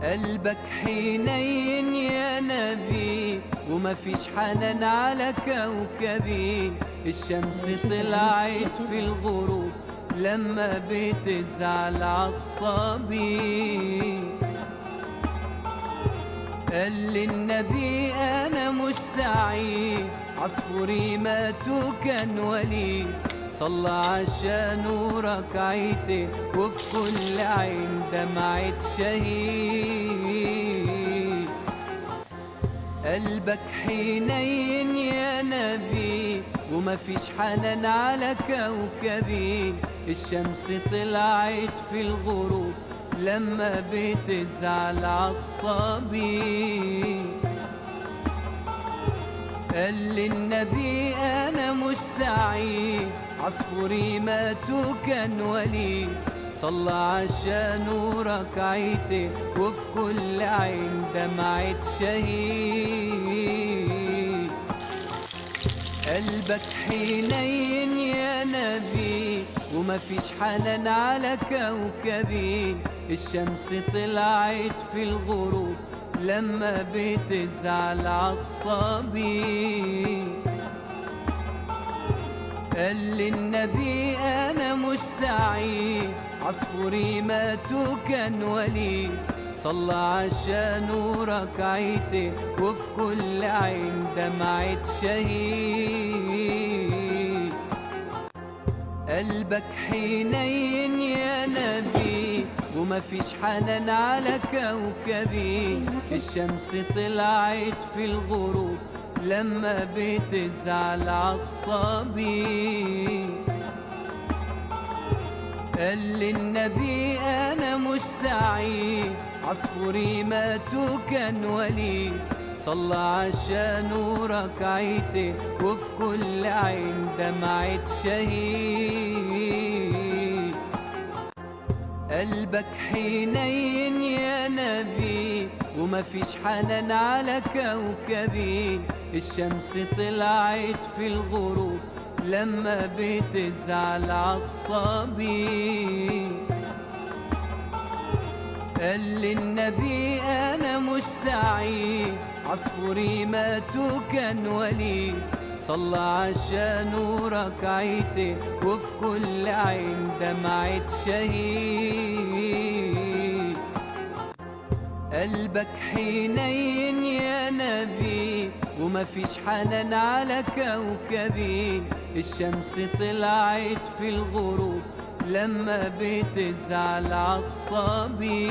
قلبك حنين يا نبي وما فيش حنان على كوكبي. الشمس طلعت في الغروب لما بتزعل عالصبي. قال للنبي أنا مش سعيد، عصفوري مات وكان وليد. صلى عشانه ركعتين وفي كل عين دمعة شهيد. قلبك حنين يا نبي وما فيش حنان على كوكبي. الشمس طلعت في الغروب لما بتزعل عالصبي. قال للنبي أنا مش سعيد، عصفوري مات وكان وليد. صلى عشانه ركعتين وفي كل عين دمعة شهيد. قلبك حنين يا نبي وما فيش حنان على كوكبي. الشمس طلعت في الغروب لما بتزعل عالصبي. قال للنبي أنا مش سعيد، عصفوري مات وكان وليد. صلى عشانه ركعتين وفي كل عين دمعة شهيد. قلبك حنين يا نبي وما فيش حنان على كوكبي. الشمس طلعت في الغروب لما بتزعل عالصبي. قال للنبي أنا مش سعيد، عصفوري مات وكان وليد. صلى عشانه ركعتين وفي كل عين دمعة شهيد. قلبك حنين يا نبي وما فيش حنان على كوكبي. الشمس طلعت في الغروب لما بتزعل عالصبي. قال للنبي أنا مش سعيد، عصفوري مات وكان وليد. صلى عشانه ركعتين وفي كل عين دمعة شهيد. قلبك حنين يا نبي وما فيش حنان على كوكبي. الشمس طلعت في الغروب لما بتزعل عالصبي.